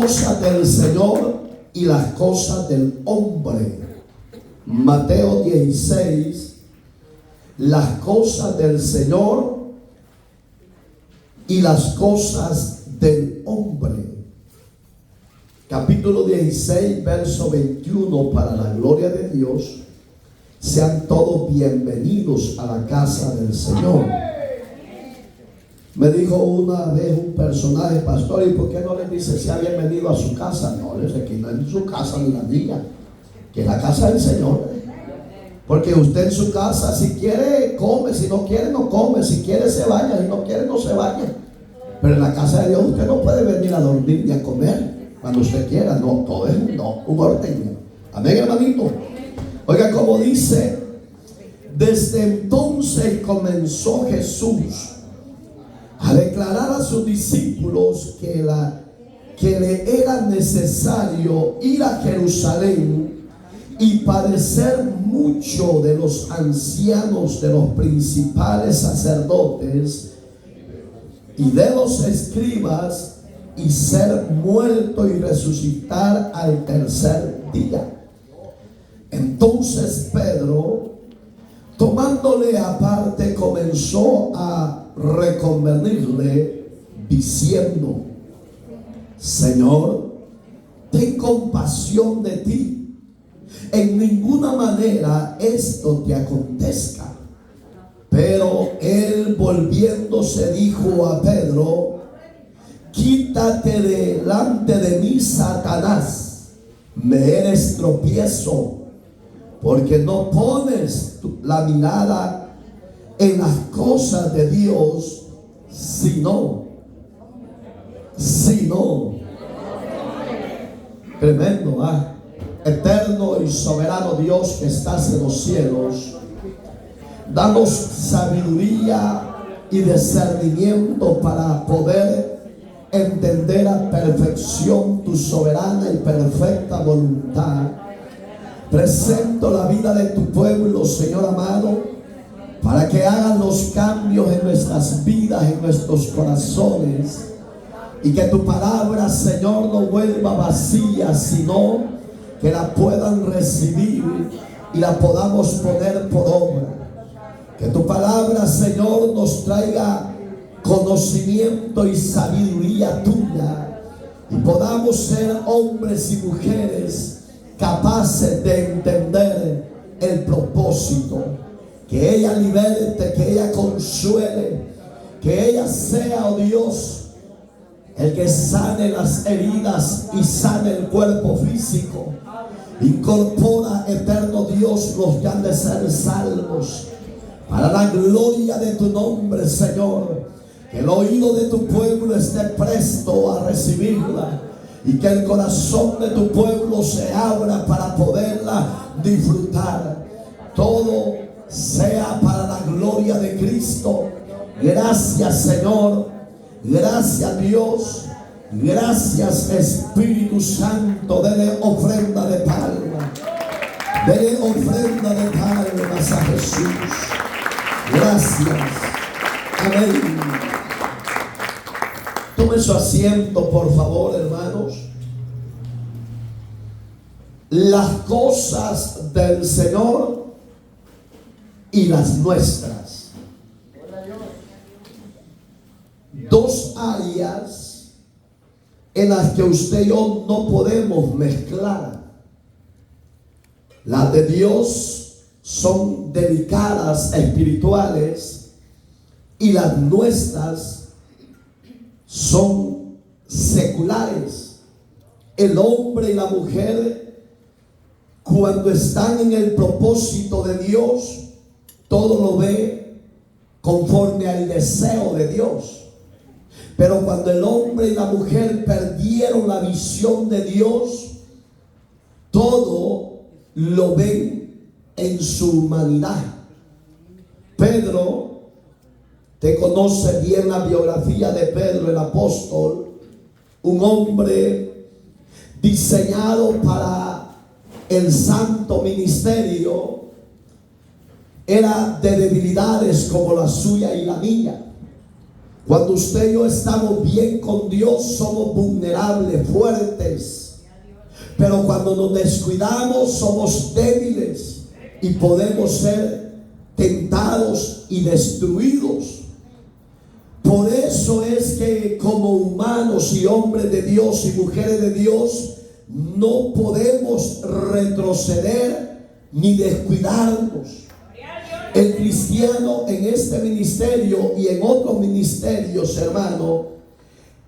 cosas del Señor y las cosas del hombre. Mateo 16, las cosas del Señor y las cosas del hombre. Capítulo 16, verso 21, para la gloria de Dios. Sean todos bienvenidos a la casa del Señor. Me dijo una vez un personaje: pastor, ¿y por qué no les dice sea bienvenido a su casa? No, les dice que no es su casa ni la mía, que es la casa del Señor. Porque usted en su casa, si quiere come, si no quiere no come, si quiere se baña, si no quiere no se baña. Pero en la casa de Dios usted no puede venir a dormir ni a comer cuando usted quiera. No, todo es un orden. Amén, hermanito. Oiga, como dice, desde entonces comenzó Jesús a declarar a sus discípulos que le era necesario ir a Jerusalén y padecer mucho de los ancianos, de los principales sacerdotes y de los escribas, y ser muerto y resucitar al tercer día. Entonces Pedro, tomándole aparte, comenzó a reconvenirle diciendo: Señor, ten compasión de ti, en ninguna manera esto te acontezca. Pero él, volviéndose, dijo a Pedro: quítate delante de mí, Satanás, me eres tropiezo, porque no pones la mirada en las cosas de Dios, sino tremendo, eterno y soberano Dios que estás en los cielos, danos sabiduría y discernimiento para poder entender a perfección tu soberana y perfecta voluntad. Presento la vida de tu pueblo, Señor amado, para que hagan los cambios en nuestras vidas, en nuestros corazones, y que tu palabra, Señor, no vuelva vacía, sino que la puedan recibir y la podamos poner por obra. Que tu palabra, Señor, nos traiga conocimiento y sabiduría tuya, y podamos ser hombres y mujeres capaces de entender el propósito. Que ella liberte, que ella consuele, que ella sea, oh Dios, el que sane las heridas y sane el cuerpo físico. Incorpora, eterno Dios, los que han de ser salvos, para la gloria de tu nombre, Señor. Que el oído de tu pueblo esté presto a recibirla, y que el corazón de tu pueblo se abra para poderla disfrutar. Todo sea para la gloria de Cristo. Gracias, Señor. Gracias, Dios. Gracias, Espíritu Santo. Dele ofrenda de palmas. Dele ofrenda de palmas a Jesús. Gracias. Amén. Tome su asiento, por favor, hermanos. Las cosas del Señor y las nuestras. Dos áreas en las que usted y yo no podemos mezclar. Las de Dios son delicadas, espirituales, y las nuestras son seculares. El hombre y la mujer, cuando están en el propósito de Dios, todo lo ve conforme al deseo de Dios. Pero cuando el hombre y la mujer perdieron la visión de Dios, todo lo ven en su humanidad. Pedro, te conoce bien la biografía de Pedro el apóstol, un hombre diseñado para el santo ministerio. Era de debilidades como la suya y la mía. Cuando usted y yo estamos bien con Dios, somos vulnerables, fuertes. Pero cuando nos descuidamos, somos débiles y podemos ser tentados y destruidos. Por eso es que como humanos y hombres de Dios y mujeres de Dios, no podemos retroceder ni descuidarnos. El cristiano en este ministerio y en otros ministerios, hermano,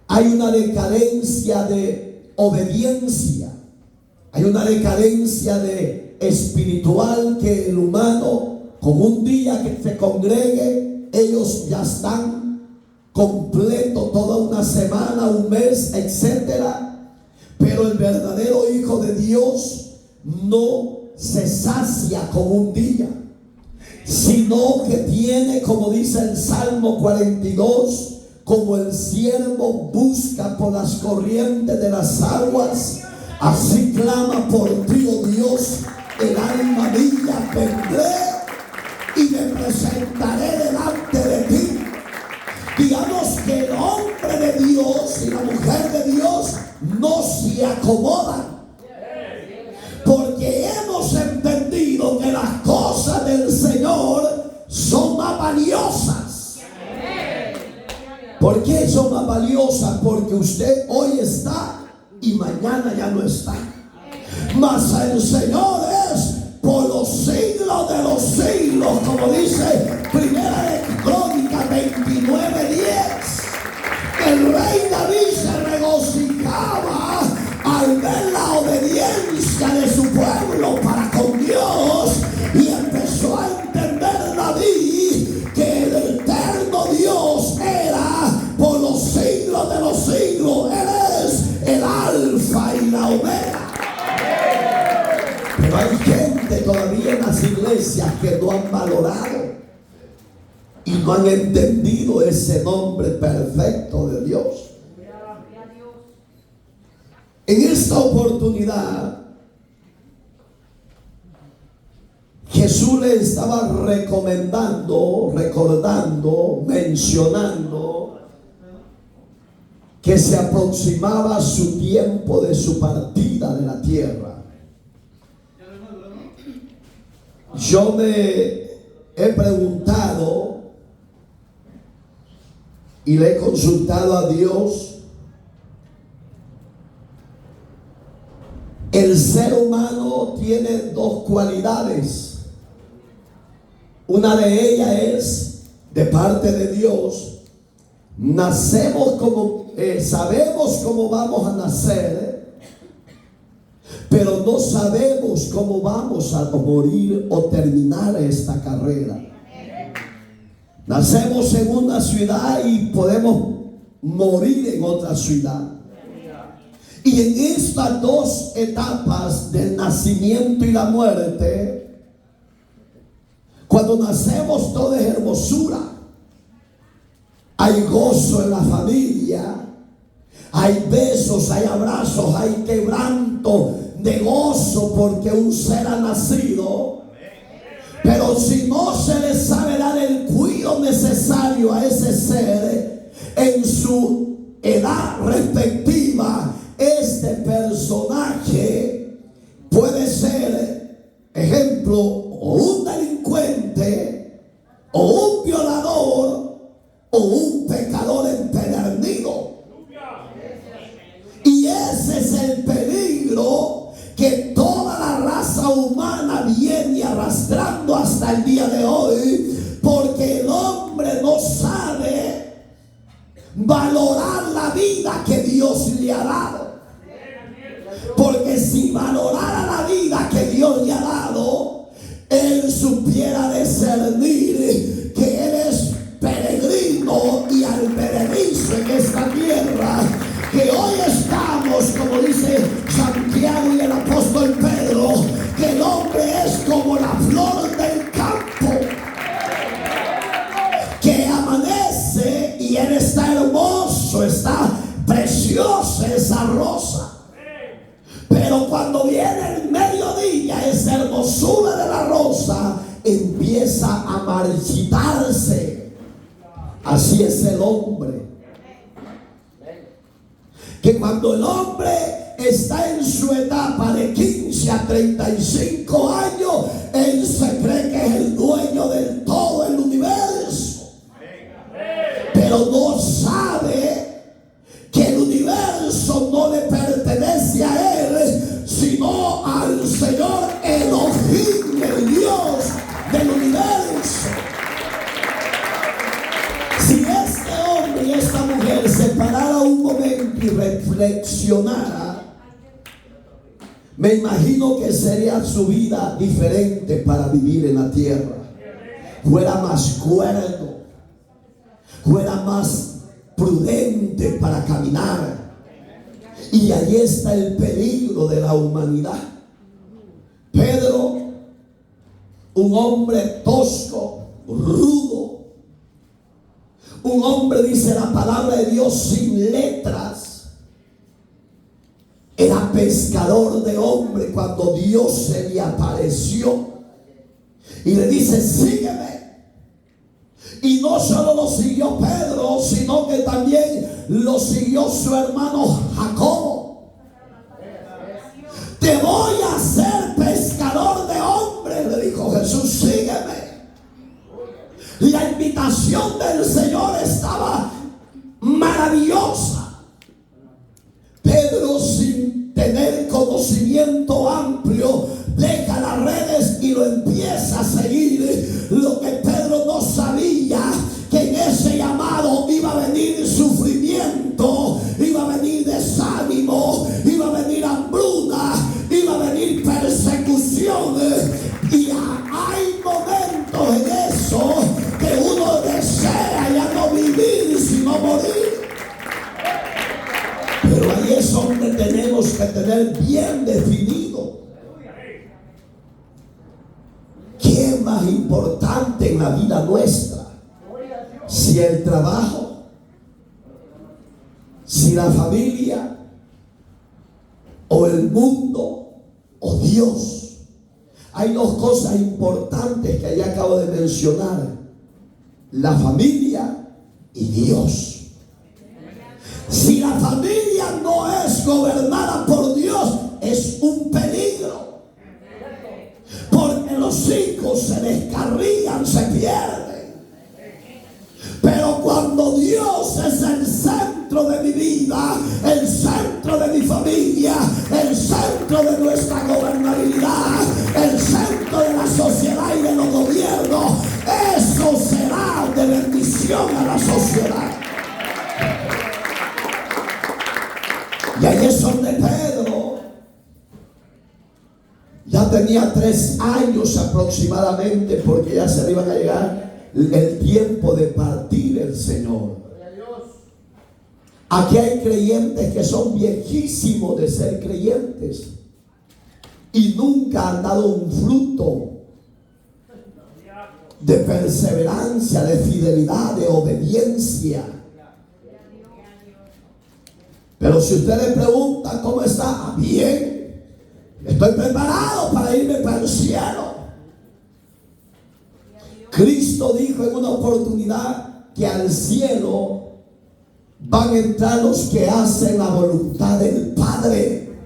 hay una decadencia de obediencia, hay una decadencia de espiritual, que el humano con un día que se congregue, ellos ya están completo toda una semana, un mes, etcétera. Pero el verdadero hijo de Dios no se sacia con un día, sino que tiene, como dice el Salmo 42, como el siervo busca por las corrientes de las aguas, así clama por ti, oh Dios, el alma mía. Vendré y me presentaré delante de ti. Digamos que el hombre de Dios y la mujer de Dios no se acomodan, porque hemos entendido que las cosas del Señor son más valiosas. ¿Por qué son más valiosas? Porque usted hoy está y mañana ya no está. Mas el Señor es por los siglos de los siglos, como dice Primera de Crónicas 29:10. El rey David se regocijaba al ver la obediencia de su pueblo para con Dios, y empezó a entender David que el eterno Dios era por los siglos de los siglos. Él es el alfa y la omega. Pero hay gente todavía en las iglesias que no han valorado y no han entendido ese nombre perfecto de Dios. En esta oportunidad, Jesús le estaba recomendando, recordando, mencionando que se aproximaba su tiempo de su partida de la tierra. Yo me he preguntado y le he consultado a Dios. El ser humano tiene dos cualidades. Una de ellas es de parte de Dios. Nacemos como sabemos cómo vamos a nacer, pero no sabemos cómo vamos a morir o terminar esta carrera. Nacemos en una ciudad y podemos morir en otra ciudad. Y en estas dos etapas del nacimiento y la muerte, cuando nacemos todo es hermosura. Hay gozo en la familia, hay besos, hay abrazos, hay quebranto de gozo porque un ser ha nacido. Pero si no se le sabe dar el cuidado necesario a ese ser en su edad respectiva, este personaje puede ser, ejemplo, o un delincuente, o un violador, o un pecador empedernido. Y ese es el peligro que toda la raza humana viene arrastrando hasta el día de hoy, porque el hombre no sabe valorar la vida que Dios le ha dado. Porque si valorara la vida que Dios le ha dado, él supiera discernir que él es peregrino y alberedizo en esta tierra, que hoy estamos, como dice Santiago y el apóstol Pedro, que el hombre es como la flor del campo, que amanece y él está hermoso, está preciosa esa rosa. Pero cuando viene el mediodía, esa hermosura de la rosa empieza a marchitarse, Así es el hombre. Que cuando el hombre está en su etapa de 15 a 35 años, él se cree que es el dueño del todo el universo. Pero no sabe que el universo no le pertenece a él, sino al Señor Elohim, el Dios del universo. Si este hombre y esta mujer se parara un momento y reflexionara, me imagino que sería su vida diferente para vivir en la tierra. Fuera más cuerdo, fuera más prudente para caminar. Y ahí está el peligro de la humanidad. Pedro, un hombre tosco, rudo, un hombre, dice la palabra de Dios, sin letras, era pescador de hombres. Cuando Dios se le apareció y le dice: sígueme. Y no solo lo siguió Pedro, sino que también lo siguió su hermano Jacobo. Te voy a hacer pescador de hombres, le dijo Jesús, sígueme. La invitación del Señor estaba maravillosa. Pedro, sin tener conocimiento amplio, deja las redes y lo empieza a seguir. Lo que Pedro no sabía, que en ese llamado iba a venir sufrimiento, iba a venir desánimo, iba a venir hambruna, iba a venir persecución. Y hay momentos en eso que uno desea ya no vivir sino morir. Pero ahí es donde tenemos que tener bien definido qué es más importante en la vida nuestra. Si el trabajo, si la familia, o el mundo, o Dios. Hay dos cosas importantes que ya acabo de mencionar: la familia y Dios. Si la familia no es gobernada por Dios, es un peligro, porque los hijos se descarrían, se pierden. Pero cuando Dios es el centro de mi vida, el centro de mi familia, el centro de nuestra gobernabilidad, el centro de la sociedad y de los gobiernos, eso será de bendición a la sociedad. Y ahí es donde Pedro ya tenía 3 años aproximadamente, porque ya se le iban a llegar el tiempo de partir el Señor. Aquí hay creyentes que son viejísimos de ser creyentes y nunca han dado un fruto de perseverancia, de fidelidad, de obediencia. Pero si usted le pregunta cómo está, bien, estoy preparado para irme para el cielo. Cristo dijo en una oportunidad que al cielo van a entrar los que hacen la voluntad del Padre,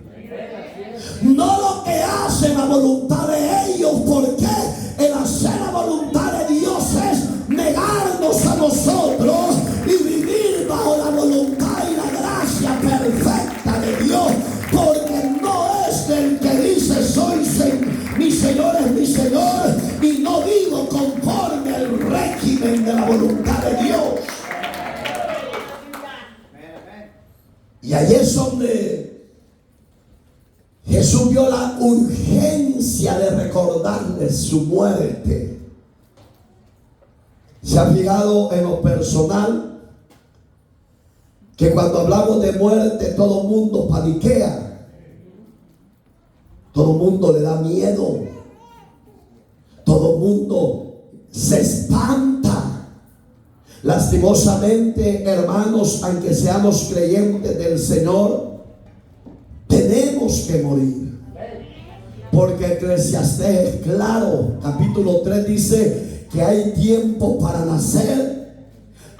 no los que hacen la voluntad de ellos, porque el hacer la voluntad de Dios es negarnos a nosotros y vivir bajo la voluntad y la gracia perfecta de Dios, porque no es el que dice soy mi Señor es mi Señor y no vivo conforme al régimen de la voluntad de Dios. Y ahí es donde Jesús vio la urgencia de recordarles su muerte. ¿Se ha fijado en lo personal que cuando hablamos de muerte todo el mundo paniquea? Todo el mundo le da miedo. Todo el mundo se espanta. Lastimosamente, hermanos, aunque seamos creyentes del Señor, tenemos que morir. Porque Eclesiastés es claro, capítulo 3 dice que hay tiempo para nacer,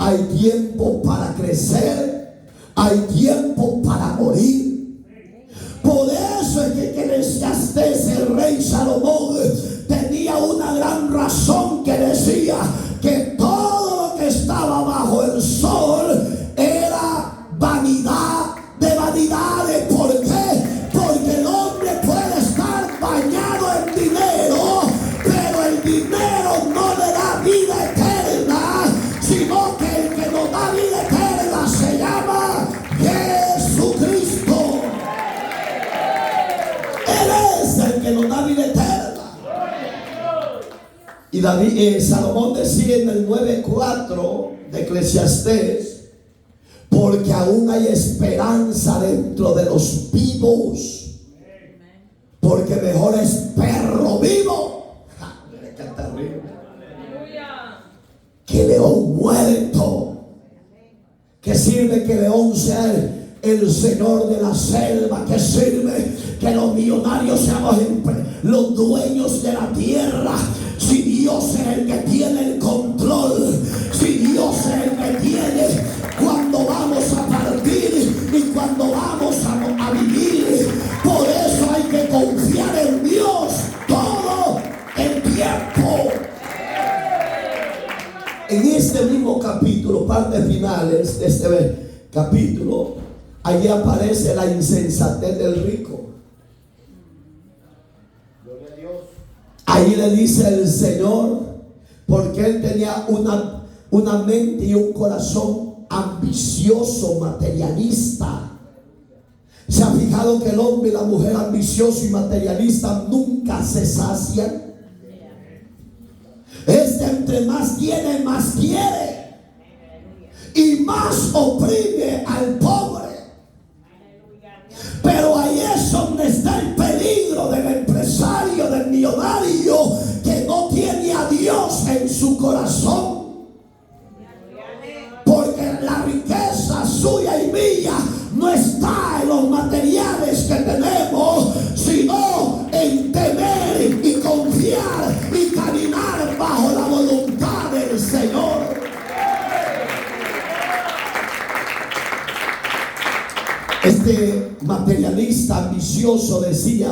hay tiempo para crecer, hay tiempo para morir. Por eso es que Eclesiastés, el rey Salomón, tenía una gran razón que decía que todo lo que estaba bajo el sol era vanidad de vanidades. ¿Por qué? Porque el hombre puede estar bañado en dinero, pero el dinero no le da vida eterna, sino que el que nos da vida eterna se llama Jesucristo. Él es el que nos da vida eterna. Y Salomón decía en el 9:4 de Eclesiastés: porque aún hay esperanza dentro de los vivos, porque mejor es perro vivo que león muerto. ¿Qué sirve que león sea el señor de la selva? ¿Qué sirve que los millonarios seamos los dueños de la tierra si Dios es el que tiene el control? Si Dios es el que tiene cuando vamos a partir y cuando vamos a vivir. Por eso hay que confiar en Dios todo el tiempo. En este mismo capítulo, partes finales de este capítulo, allí aparece la insensatez del rico. Gloria a Dios. Ahí le dice el Señor, porque él tenía una mente y un corazón ambicioso, materialista. ¿Se ha fijado que el hombre y la mujer ambicioso y materialista nunca se sacian? Entre más tiene, más quiere, y más oprime al pobre. Pero ahí es donde está el peligro del empresario, del millonario, que no tiene a Dios en su corazón. Porque la riqueza suya y mía no está en los materiales que tenemos, sino en temer y confiar y caminar bajo la voluntad del Señor. Este materialista ambicioso decía: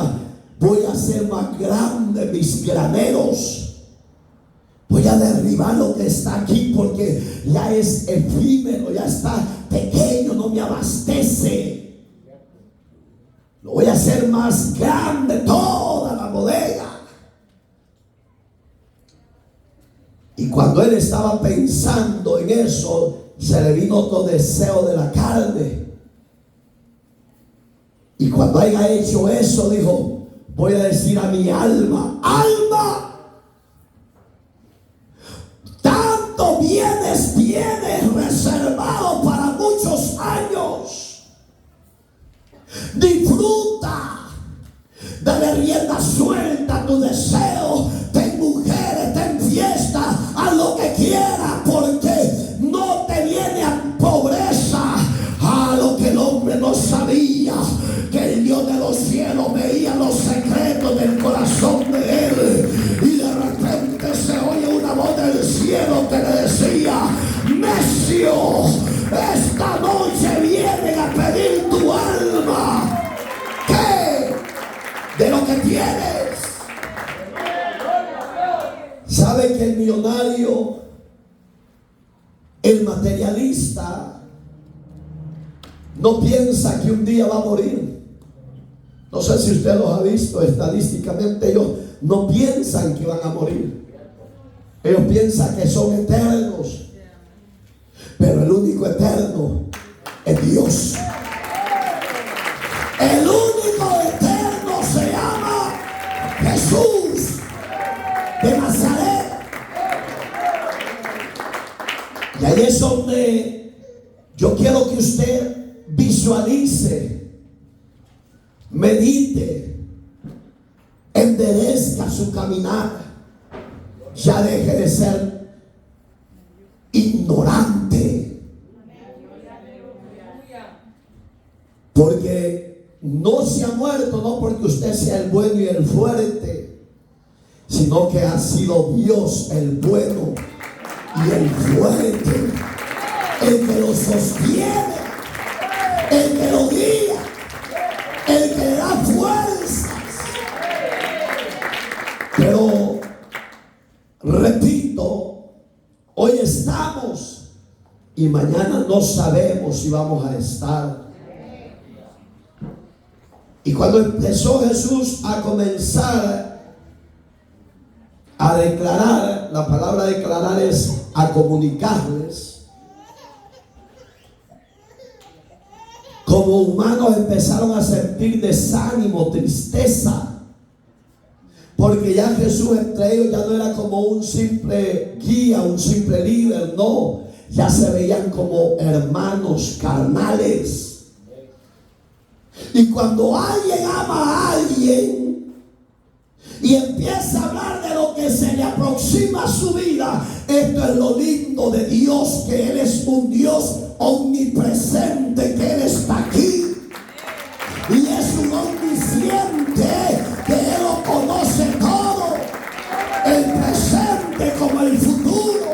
voy a hacer más grandes mis graneros. Voy a derribar lo que está aquí porque ya es efímero, ya está pequeño, no me abastece. Lo voy a hacer más grande, toda la bodega. Y cuando él estaba pensando en eso, se le vino otro deseo de la carne. Y cuando haya hecho eso, dijo: voy a decir a mi alma: alma, bienes tienes reservado para muchos años. Disfruta, dale rienda suelta a tu deseo. Ten mujeres, ten fiesta, haz lo que quieras, porque no te viene a pobreza. A lo que el hombre no sabía, que el Dios de los cielos veía los secretos del corazón de él. Y de repente se oye una voz del cielo que le decía: necio, esta noche vienen a pedir tu alma. ¿Qué? De lo que tienes. ¿Sabe que el millonario, el materialista, no piensa que un día va a morir? No sé si usted los ha visto estadísticamente. Ellos no piensan que van a morir. Ellos piensan que son eternos. Pero el único eterno es Dios. El único eterno se llama Jesús de Nazaret. Y ahí es donde yo quiero que usted visualice, medite, enderezca su caminar. Ya deje de ser ignorante, porque no se ha muerto, no porque usted sea el bueno y el fuerte, sino que ha sido Dios el bueno y el fuerte. el que lo sostiene, el que lo guía, el que le da fuerzas. Pero repito, hoy estamos y mañana no sabemos si vamos a estar. Y cuando empezó Jesús a comenzar a declarar, la palabra declarar es a comunicarles, como humanos empezaron a sentir desánimo, tristeza, porque ya Jesús entre ellos ya no era como un simple guía, un simple líder, no, ya se veían como hermanos carnales. Y cuando alguien ama a alguien y empieza a hablar de lo que se le aproxima a su vida, esto es lo lindo de Dios, que Él es un Dios omnipresente, que Él está aquí. Y es un omnisciente, que Él lo conoce todo, el presente como el futuro.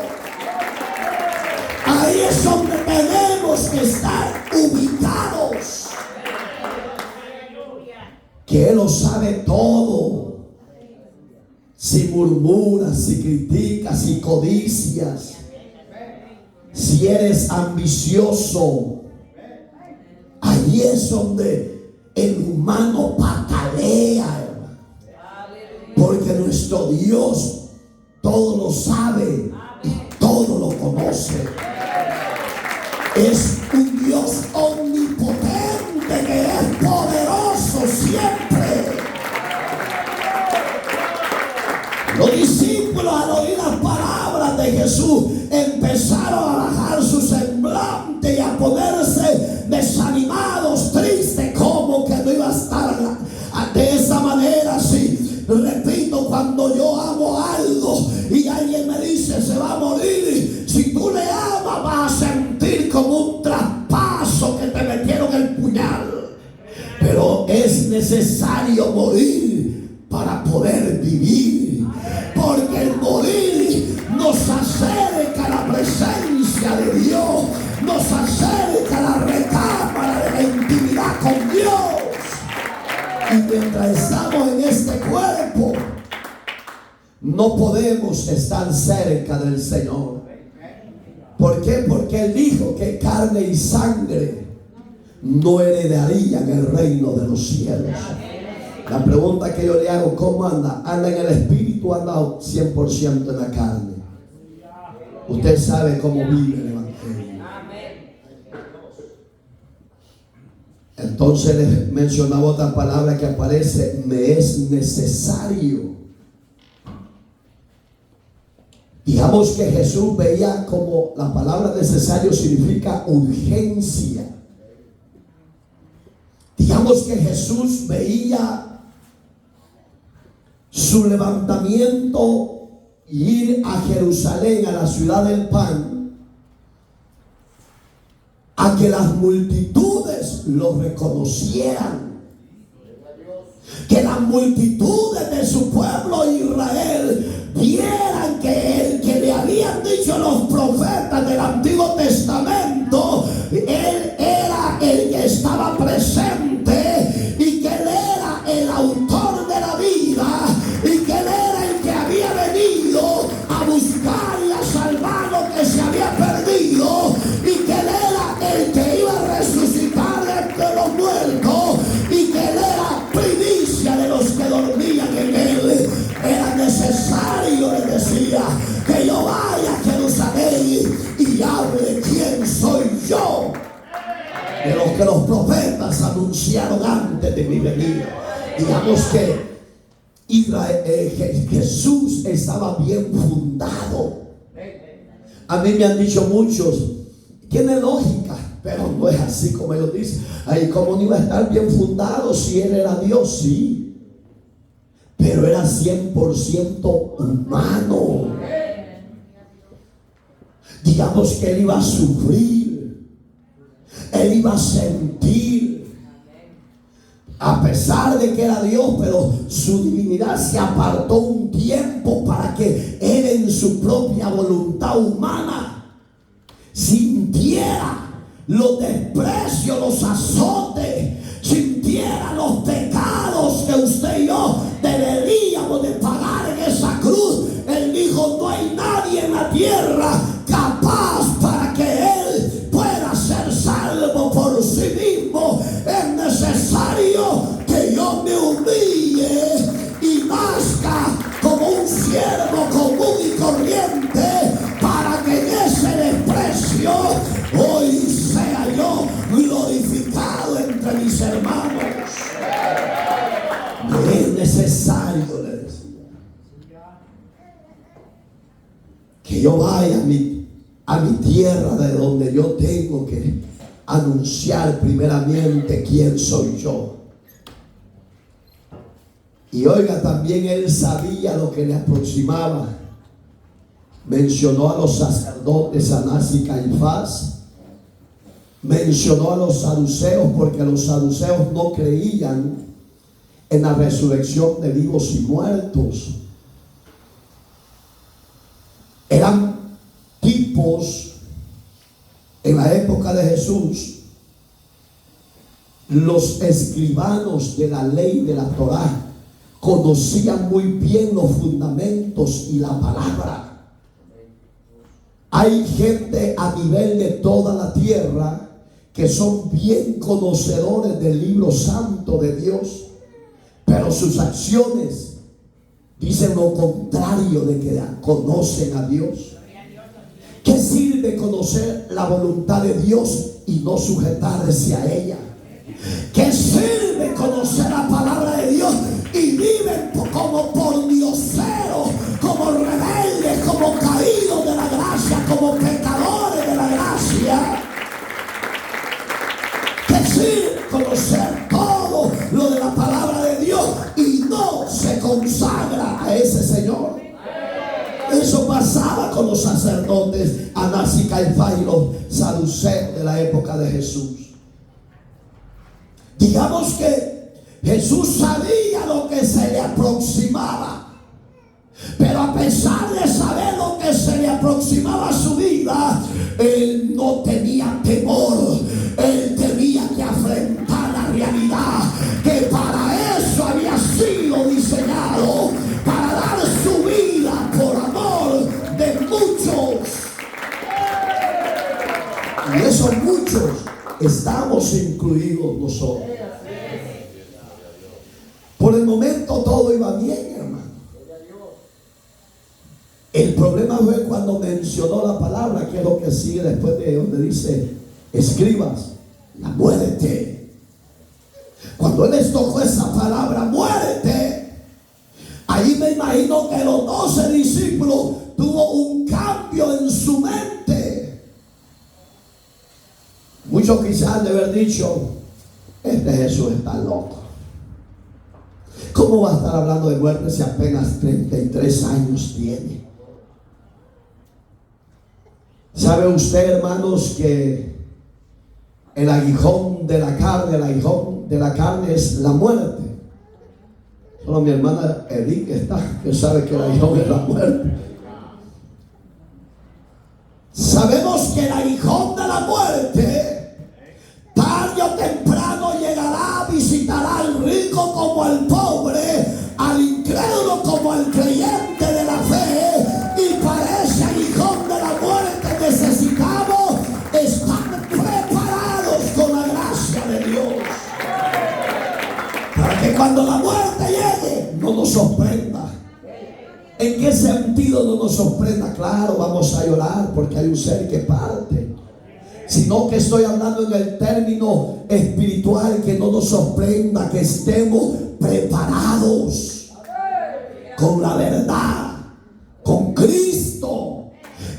Ahí es donde tenemos que estar ubicados. Que Él lo sabe todo. Si murmuras, si criticas, si codicias, si eres ambicioso, ahí es donde el humano patalea, porque nuestro Dios todo lo sabe y todo lo conoce. Es un Dios omnipotente, que es poderoso siempre. Los discípulos, al oír las palabras de Jesús, empezaron a bajar su semblante y a ponerse desanimados, tristes, como que no iba a estar de esa manera. Sí, repito, cuando yo amo algo y alguien me dice se va a morir, si tú le amas vas a sentir como un traspaso que te metieron el puñal. Pero es necesario morir para poder vivir, porque el morir nos acerca a la presencia de Dios, nos acerca a la recámara de la intimidad con Dios. Y mientras estamos en este cuerpo, no podemos estar cerca del Señor. ¿Por qué? Porque Él dijo que carne y sangre no heredarían el reino de los cielos. La pregunta que yo le hago, ¿cómo anda? ¿Anda en el espíritu o anda 100% en la carne? Usted sabe cómo vive el evangelio. Entonces les mencionaba otra palabra que aparece: me es necesario. Digamos que Jesús veía como la palabra necesario significa urgencia. Digamos que Jesús veía su levantamiento y ir a Jerusalén, a la ciudad del pan, a que las multitudes lo reconocieran, que las multitudes de su pueblo Israel vieran que el que le habían dicho los profetas del Antiguo Testamento, Él era el que estaba presente, y que Él era el autor de la vida, y que Él era el que había venido a buscar y a salvar lo que se había perdido, y que Él era el que iba a resucitar de los muertos, y que Él era primicia de los que dormían en Él. Era necesario, le decía, que yo vaya a Jerusalén y hable quién soy yo, de lo que los profetas anunciaron antes de mi venida. Digamos que Jesús estaba bien fundado. A mí me han dicho muchos, tiene lógica, pero no es así como ellos dicen. Ay, ¿cómo no iba a estar bien fundado si Él era Dios? Sí, pero era 100% humano. Digamos que Él iba a sufrir, Él iba a sentir, a pesar de que era Dios, pero su divinidad se apartó un tiempo para que Él, en su propia voluntad humana, sintiera sintiera los desprecios, los azotes, sintiera los pecados que usted y yo deberíamos de pagar en esa cruz, Él dijo: no hay nadie en la tierra capaz para que Él pueda ser salvo por sí mismo. Es necesario que yo me humille y nazca como un siervo común y corriente, para que en ese desprecio hoy sea yo glorificado entre mis hermanos. Es necesario, le decía, que yo vaya a mi tierra, de donde yo tengo que anunciar primeramente quién soy yo. Y oiga, también él sabía lo que le aproximaba. Mencionó a los sacerdotes Anás y Caifás. Mencionó a los saduceos, porque los saduceos no creían en la resurrección de vivos y muertos. Eran tipos en la época de Jesús. Los escribanos de la ley de la Torá conocían muy bien los fundamentos y la palabra. Hay gente a nivel de toda la tierra que son bien conocedores del libro santo de Dios, pero sus acciones dicen lo contrario de que conocen a Dios. ¿Qué sirve conocer la voluntad de Dios y no sujetarse a ella? ¿Qué sirve conocer la palabra de Dios y viven como por dioseros, como rebeldes, como caídos de la gracia, como pecadores de la gracia? ¿Qué sirve conocer todo lo de la palabra de Dios y no se consagra a ese Señor? Eso pasaba con los sacerdotes Anás y Caifás y los saduceos de la época de Jesús. Digamos que Jesús sabía lo que se le aproximaba, pero a pesar de saber lo que se le aproximaba a su vida, Él no tenía temor. Él tenía que afrontar la realidad que para eso había sido diseñado, para dar su vida por amor de muchos. Y esos muchos estamos incluidos nosotros. Por el momento todo iba bien, hermano. El problema fue cuando mencionó la palabra, que es lo que sigue después de donde dice: escribas, la muerte. Cuando él les tocó esa palabra, muerte, ahí me imagino que los 12 discípulos tuvo un cambio en su mente. Muchos quizás han de haber dicho: este Jesús está loco. ¿Cómo va a estar hablando de muerte si apenas 33 años tiene? ¿Sabe usted, hermanos, que el aguijón de la carne es la muerte? Solo mi hermana Edith está, que sabe que el aguijón es la muerte. Sabemos que el aguijón de la muerte tarde o temprano llegará, visitará al rico como al pobre, al incrédulo como al creyente de la fe. Y para ese aguijón de la muerte necesitamos estar preparados con la gracia de Dios, para que cuando la muerte llegue no nos sorprenda. ¿En qué sentido no nos sorprenda? Claro, vamos a llorar porque hay un ser que parte, sino que estoy hablando en el término espiritual, que no nos sorprenda, que estemos preparados con la verdad, con Cristo,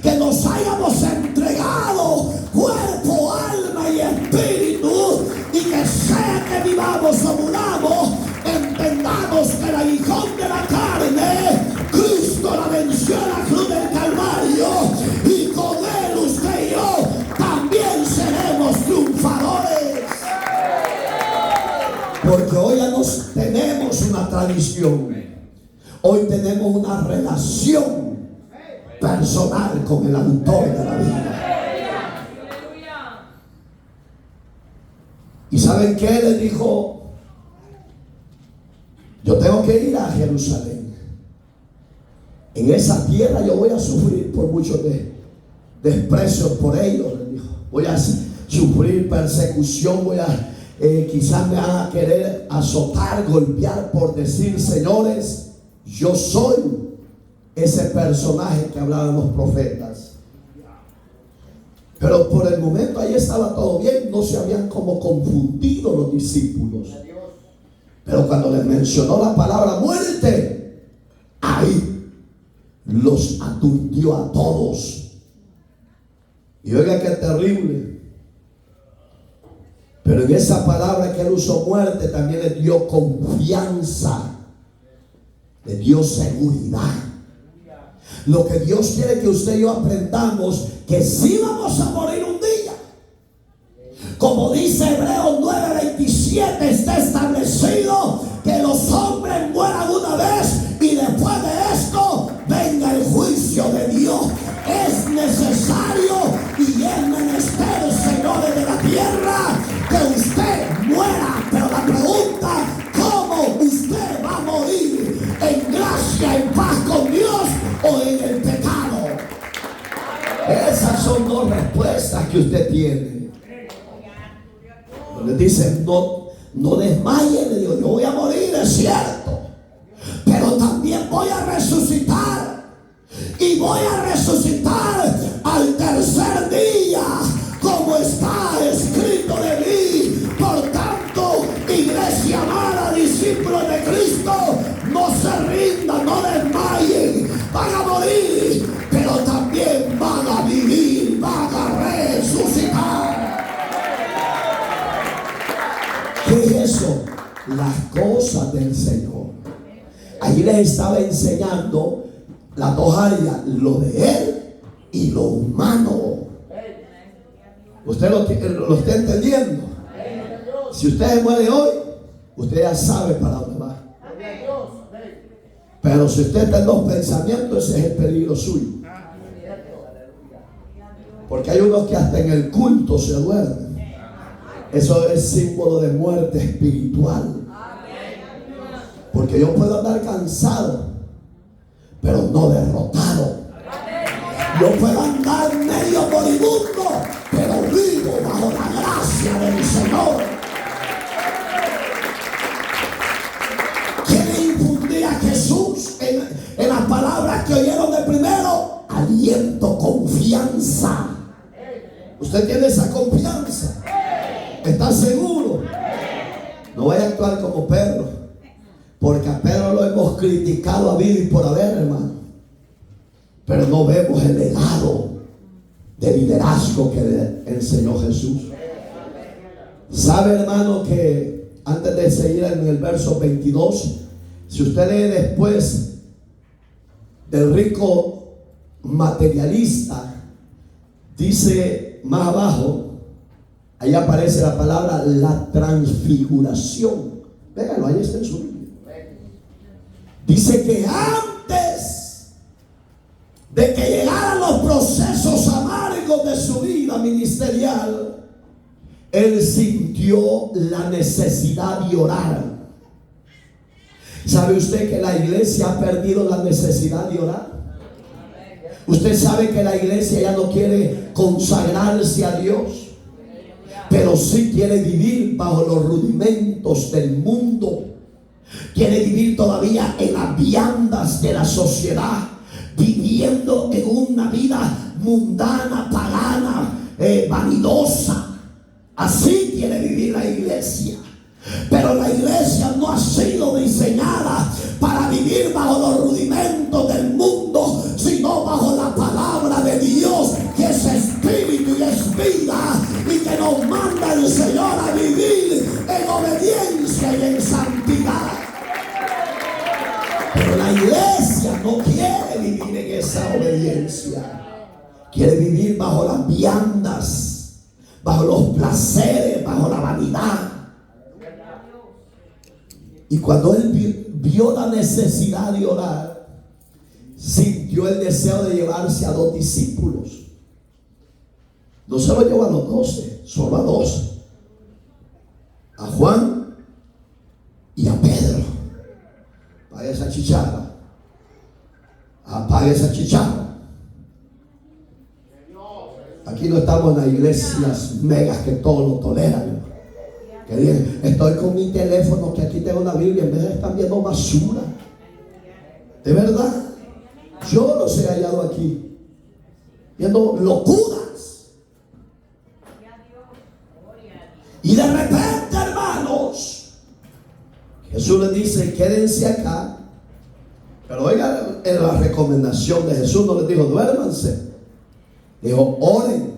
que nos hayamos entregado cuerpo, alma y espíritu, y que sea que vivamos o muramos, entendamos que el aguijón de la carne, Cristo la venció en la cruz del Calvario, y con él usted y yo también seremos triunfadores. Porque hoy ya no tenemos una tradición, hoy tenemos una relación personal con el autor de la vida. ¿Y saben qué? Les dijo: yo tengo que ir a Jerusalén. En esa tierra yo voy a sufrir por muchos desprecios por ellos, les dijo. Voy a sufrir persecución, quizás me van a querer azotar, golpear por decir: señores, yo soy ese personaje que hablaban los profetas. Pero por el momento ahí estaba todo bien, no se habían como confundido los discípulos. Pero cuando les mencionó la palabra muerte, ahí los aturdió a todos. Y oiga qué terrible. Pero en esa palabra que él usó, muerte, también le dio confianza, le dio seguridad. Lo que Dios quiere que usted y yo aprendamos, que sí vamos a morir un día. Como dice Hebreos 9:27, está establecido que los hombres mueran una vez y después de esto venga el juicio de Dios. Es necesario y es menester, señores de la tierra, que usted muera. Pero la pregunta: ¿cómo usted va a morir? ¿En gracia, en paz con Dios o en el pecado? Esas son dos respuestas que usted tiene. Le dicen: no desmaye, le digo, yo voy a morir, es cierto, pero también voy a resucitar, y voy a resucitar al tercer día, como está escrito de mí. Por tanto, iglesia amada, discípulos de Cristo, no se rindan, no desmayen. Van a morir, pero también van a vivir, van a resucitar. ¿Qué es eso? Las cosas del Señor. Allí les estaba enseñando las dos áreas, lo de Él y lo humano. ¿Usted lo está entendiendo? Si usted se muere hoy, usted ya sabe para dónde va. Pero si usted está en los pensamientos, ese es el peligro suyo. Porque hay unos que hasta en el culto se duermen. Eso es símbolo de muerte espiritual. Porque yo puedo andar cansado, pero no derrotado. Yo puedo andar medio moribundo, pero vivo bajo la gracia del Señor. ¿Qué le infundía a Jesús en las palabras que oyeron de primero? Aliento, confianza. ¿Usted tiene esa confianza? ¿Está seguro? No vaya a actuar como Pedro, porque a Pedro lo hemos criticado a vida y por haber, hermano, pero no vemos el legado de liderazgo que le enseñó Jesús. ¿Sabe, hermano, que antes de seguir en el verso 22, si usted lee después del rico materialista, dice más abajo, ahí aparece la palabra la transfiguración. Véanlo, ahí está en su Biblia. Dice que antes de que llegaran los procesos amargos de su vida ministerial, él sintió la necesidad de orar. ¿Sabe usted que la iglesia ha perdido la necesidad de orar? Usted sabe que la iglesia ya no quiere consagrarse a Dios, pero sí quiere vivir bajo los rudimentos del mundo. Quiere vivir todavía en las viandas de la sociedad, viviendo en una vida mundana, pagana, vanidosa. Así quiere vivir la iglesia. Pero la iglesia no ha sido diseñada para vivir bajo los rudimentos del mundo, sino bajo la palabra de Dios, que es espíritu y es vida, y que nos manda el Señor a vivir en obediencia y en santidad. Pero la iglesia no quiere vivir en esa obediencia. Quiere vivir bajo las viandas, bajo los placeres, bajo la vanidad. Y cuando él vio la necesidad de orar, sintió el deseo de llevarse a 2 discípulos. No se lo llevó a los 12, solo a 2. a Juan y a Pedro. Apague esa chicharra. Apague esa chicharra. Aquí no estamos en las iglesias megas que todos lo toleran. Que digan, estoy con mi teléfono, que aquí tengo la Biblia, en vez de estar viendo basura. De verdad, yo los he hallado aquí viendo locuras. Y de repente, hermanos, Jesús les dice, quédense acá. Pero oigan, en la recomendación de Jesús no les dijo, duérmanse. Dijo, oren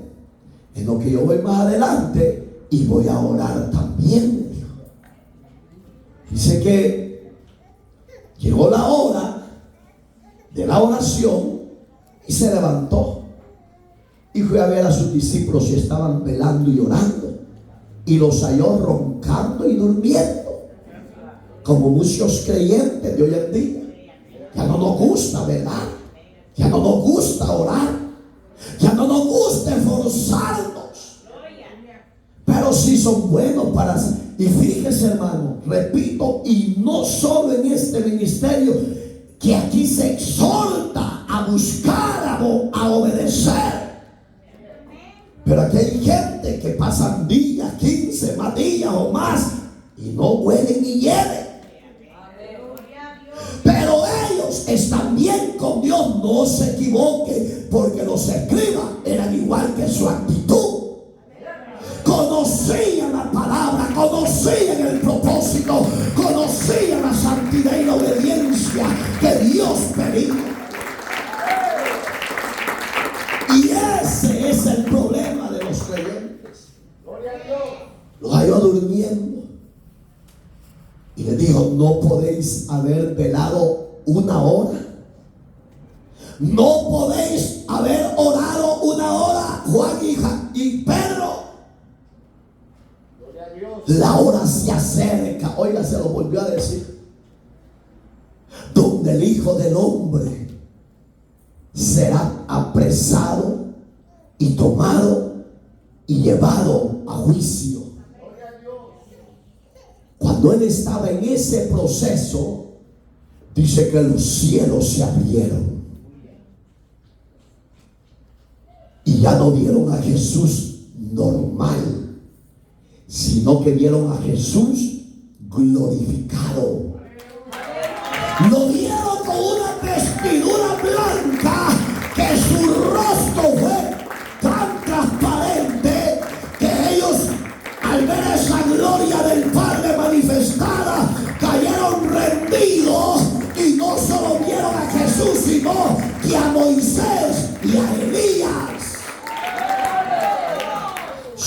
en lo que yo voy más adelante y voy a orar también. Dice que llegó la hora de la oración y se levantó y fue a ver a sus discípulos si estaban velando y orando, y los halló roncando y durmiendo, como muchos creyentes de hoy en día. Ya no nos gusta velar, ya no nos gusta orar, ya no nos gusta esforzarnos, pero sí son buenos para... Y fíjese, hermano, repito, y no solo en este ministerio, que aquí se exhorta a buscar, a obedecer. Pero aquí hay gente que pasan días, 15 más días o más, y no huelen ni hieden. Pero ellos están bien con Dios, no se equivoque, porque los escribas eran igual que su actitud. Conocían la palabra, conocían el propósito, conocían la santidad y la obediencia que Dios pedía. Y ese es el problema de los creyentes. Los halló durmiendo y les dijo, no podéis haber velado una hora. No podéis haber orado una hora, Juan y Pedro. La hora se acerca. Oiga, se lo volvió a decir. Donde el Hijo del Hombre será apresado y tomado y llevado a juicio. Cuando él estaba en ese proceso, dice que los cielos se abrieron y ya no vieron a Jesús normal, sino que vieron a Jesús glorificado. Lo vieron con una vestidura blanca, que su rostro fue tan transparente que ellos, al ver esa gloria del Padre manifestada, cayeron rendidos, y no solo vieron a Jesús, sino que a Moisés y a Elías.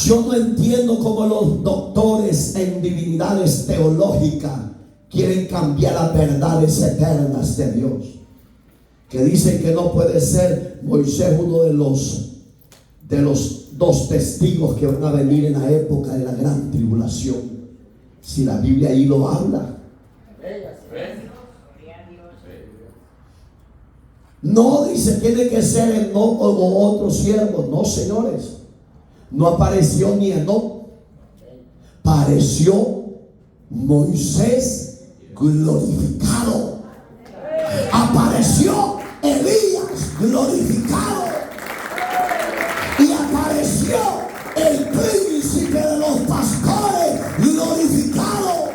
Yo no entiendo cómo los doctores en divinidades teológicas quieren cambiar las verdades eternas de Dios, que dicen que no puede ser Moisés uno de los dos testigos que van a venir en la época de la gran tribulación, si la Biblia ahí lo habla. No dice tiene que ser Enoc o otro siervo. No, señores, no apareció ni Enoc, apareció Moisés glorificado, apareció Elías glorificado, y apareció el príncipe de los pastores glorificado.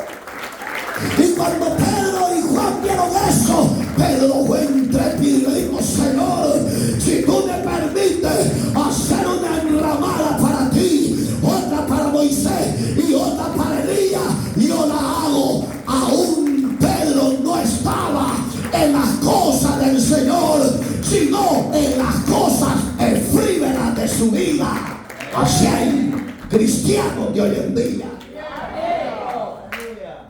Y cuando Pedro y Juan vieron eso, Pedro fue intrépido y dijo, Señor, si tú me permites hacer una enramada para ti, otra para Moisés y otra para Elías, yo la hago. Aún Pedro no estaba en las cosas del Señor, sino en las cosas efímeras de su vida. Así hay cristianos de hoy en día.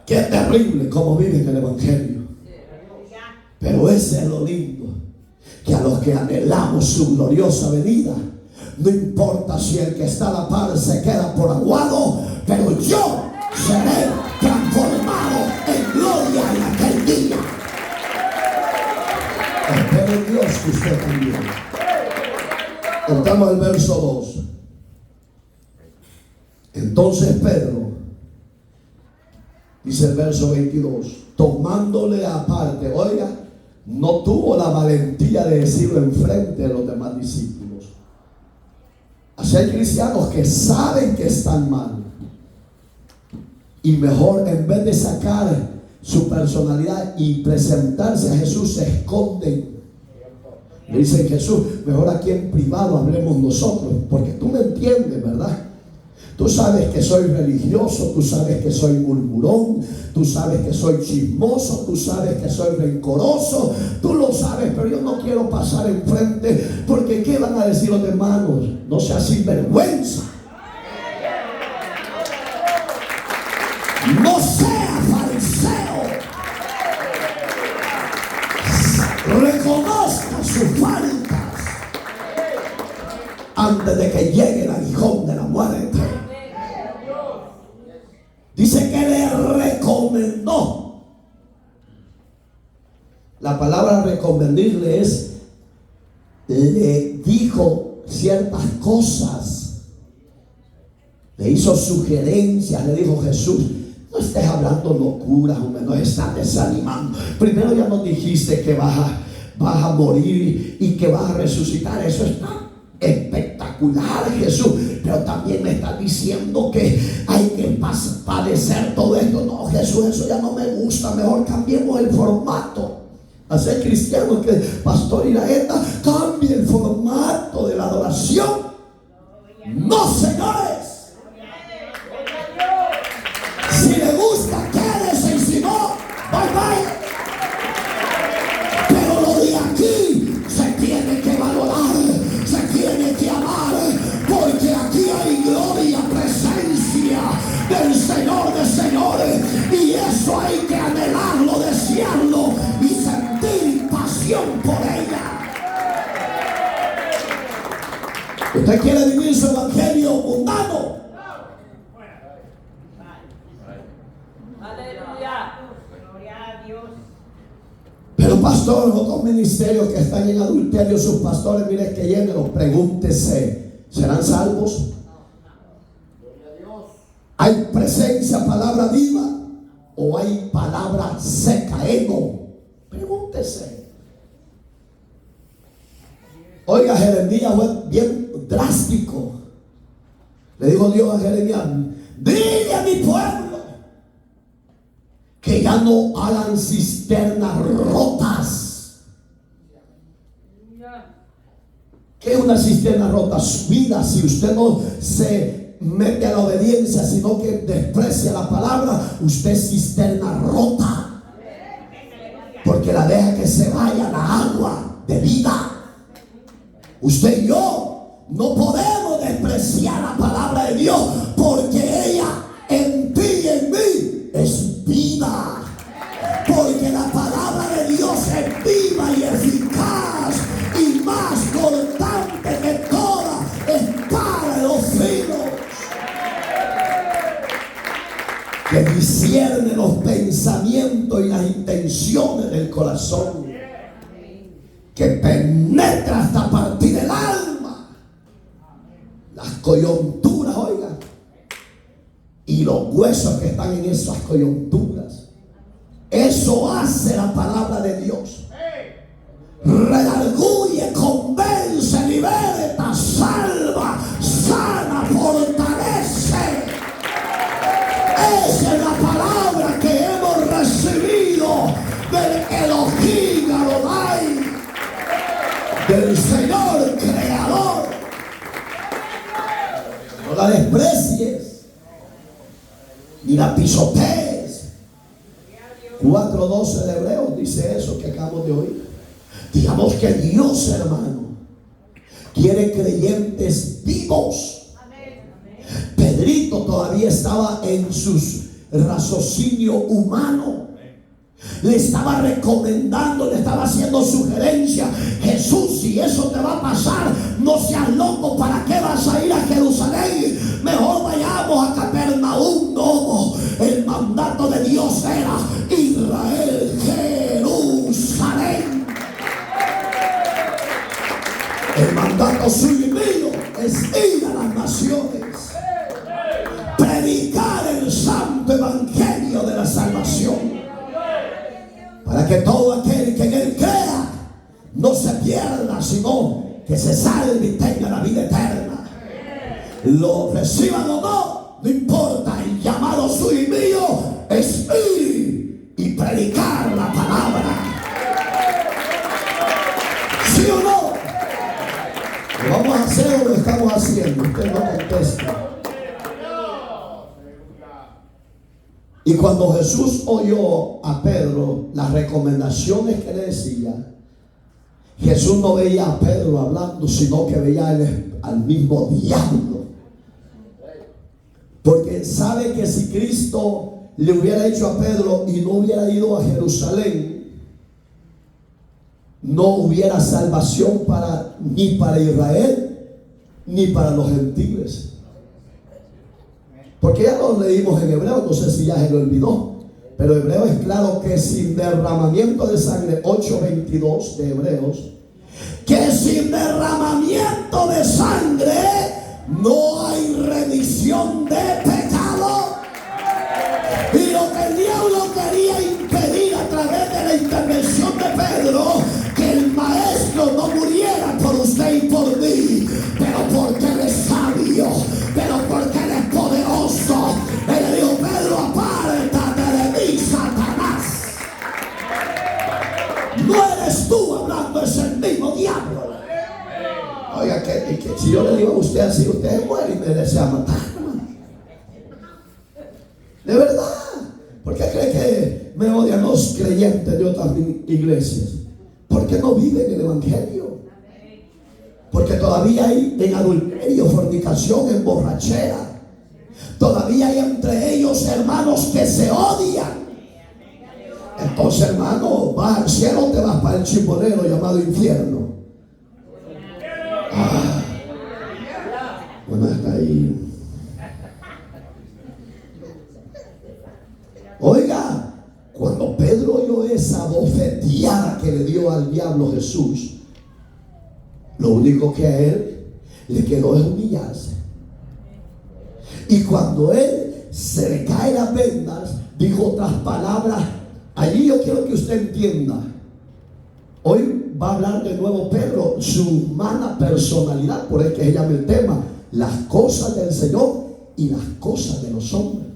Qué terrible cómo viven el Evangelio. Pero ese es lo lindo, que a los que anhelamos su gloriosa venida, no importa si el que está a la par se queda por aguado, pero yo seré transformado en gloria en aquel día. Espero en Dios que usted también. Entramos al verso 2. Entonces Pedro Dice el verso 22, tomándole aparte, oiga, no tuvo la valentía de decirlo enfrente de los demás discípulos. Así hay cristianos que saben que están mal y mejor, en vez de sacar su personalidad y presentarse a Jesús, se esconden. Le dicen: Jesús, mejor aquí en privado hablemos nosotros, porque tú me entiendes, ¿verdad? Tú sabes que soy religioso, tú sabes que soy murmurón, tú sabes que soy chismoso, tú sabes que soy rencoroso, tú lo sabes, pero yo no quiero pasar enfrente, porque ¿qué van a decir los hermanos? No seas sinvergüenza, no seas fariseo, reconozca sus faltas antes de que llegue el aguijón de la muerte. Dice que le recomendó. La palabra recomendarle es, le dijo ciertas cosas, le hizo sugerencias, le dijo: Jesús, no estés hablando locuras, hombre, no estás desanimando. Primero ya nos dijiste que vas a morir y que vas a resucitar. Eso está espectacular, Jesús, pero también me está diciendo que hay que padecer todo esto. No, Jesús, eso ya no me gusta, mejor cambiemos el formato. Hacer cristianos que Pastor Iraeta cambie el formato de la adoración. No, señores, si le gusta, quédese, y si no, bye bye. Pero lo de aquí se tiene que valorar, se tiene que amar, porque aquí hay gloria, presencia del Señor de señores, y eso hay que anhelarlo, desearlo y sentir pasión por ella. ¿Usted quiere vivir su evangelio mundano? Aleluya. Gloria a Dios. Pero pastor, otros ministerios que están en adulterio, sus pastores, mire que llénelos, pregúntese, ¿serán salvos? ¿Hay presencia, palabra viva, o hay palabra seca, ego? Pregúntese. Oiga, Jeremías fue bien drástico. Le dijo Dios a Jeremías: dile a mi pueblo que ya no hagan cisternas rotas. ¿Qué es una cisterna rota? Su vida, si usted no se mete a la obediencia, sino que desprecia la palabra, usted es cisterna rota, porque la deja que se vaya la agua de vida. Usted y yo no podemos despreciar la palabra de Dios, porque ella en ti y en mí es vida. Porque la palabra de Dios es viva y eficaz, y más cortante que toda espada de dos filos, que discierne los pensamientos y las intenciones del corazón, que penetra hasta partir el alma, las coyunturas, oiga, y los huesos que están en esas coyunturas. Eso hace la palabra de Dios. Redarguye, convence, liberta, salva, sana, fortalece. Esa es la palabra que hemos recibido del Elohim Adonai, del Señor Creador. No la desprecies ni la pisotees. 4:12 de Hebreos dice eso que acabamos de oír. Digamos que Dios, hermano, quiere creyentes vivos. Pedrito todavía estaba en sus raciocinio humano. Le estaba recomendando, le estaba haciendo sugerencia: Jesús, si eso te va a pasar, no seas loco, ¿para qué vas a ir a Jerusalén? Mejor vayamos a Capernaum. No, el mandato de Dios era Israel, Jerusalén. El mandato suyo y mío es ir a las naciones, predicar el santo evangelio de la salvación para que todo aquel que en él crea no se pierda, sino que se salve y tenga la vida eterna. Lo reciban o no, no importa. El llamado suyo y mío es ir y predicar la palabra. ¿Sí o no? ¿Lo vamos a hacer o lo estamos haciendo? Usted no contesta. Y cuando Jesús oyó a Pedro las recomendaciones que le decía, Jesús no veía a Pedro hablando, sino que veía al mismo diablo. Porque sabe que si Cristo le hubiera dicho a Pedro y no hubiera ido a Jerusalén, no hubiera salvación ni para Israel ni para los gentiles. Porque ya lo leímos en Hebreo, no sé si ya se lo olvidó, pero Hebreo es claro que sin derramamiento de sangre, 8:22 de Hebreos, que sin derramamiento de sangre no hay remisión de pecado. Y lo que el diablo quería impedir a través de la intervención de Pedro, que el maestro no muriera por usted y por mí, pero porque él es sabio, pero porque él es poderoso. Él le dijo: Pedro, apártate de mí, Satanás. No eres tú hablando, es el mismo diablo. Oiga, que si yo le digo a usted así, usted muere y me desea matar. De verdad. ¿Por qué cree que me odian los creyentes de otras iglesias? Porque no viven el evangelio. Porque todavía hay en adulterio, fornicación, en borrachera. Todavía hay entre ellos hermanos que se odian. Entonces, hermano, vas al cielo o te vas para el chimbolero llamado infierno. Bueno, está ahí. Oiga, cuando Pedro oyó esa bofeteada que le dio al diablo Jesús, lo único que a él le quedó es humillarse. Y cuando él se le cae las vendas, dijo otras palabras. Allí yo quiero que usted entienda. Hoy va a hablar de nuevo Pedro, su humana personalidad, por el que se llama el tema, las cosas del Señor y las cosas de los hombres.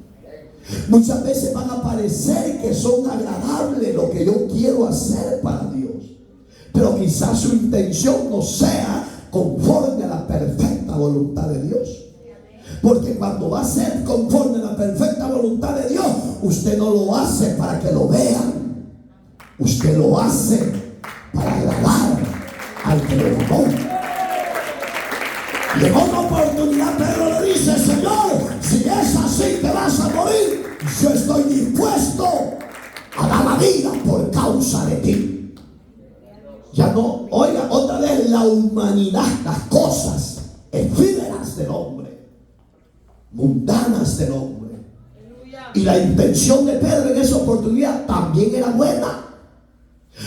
Muchas veces van a parecer que son agradables lo que yo quiero hacer para Dios, pero quizás su intención no sea conforme a la perfecta voluntad de Dios. Porque cuando va a ser conforme a la perfecta voluntad de Dios, usted no lo hace para que lo vean, usted lo hace para agradar al que lo llamó. Y en otra oportunidad Pedro le dice: Señor, si es así que vas a morir, yo estoy dispuesto a dar la vida por causa de ti. Ya no, oiga, otra vez la humanidad, las cosas efímeras del hombre, mundanas del hombre. Y la intención de Pedro en esa oportunidad también era buena.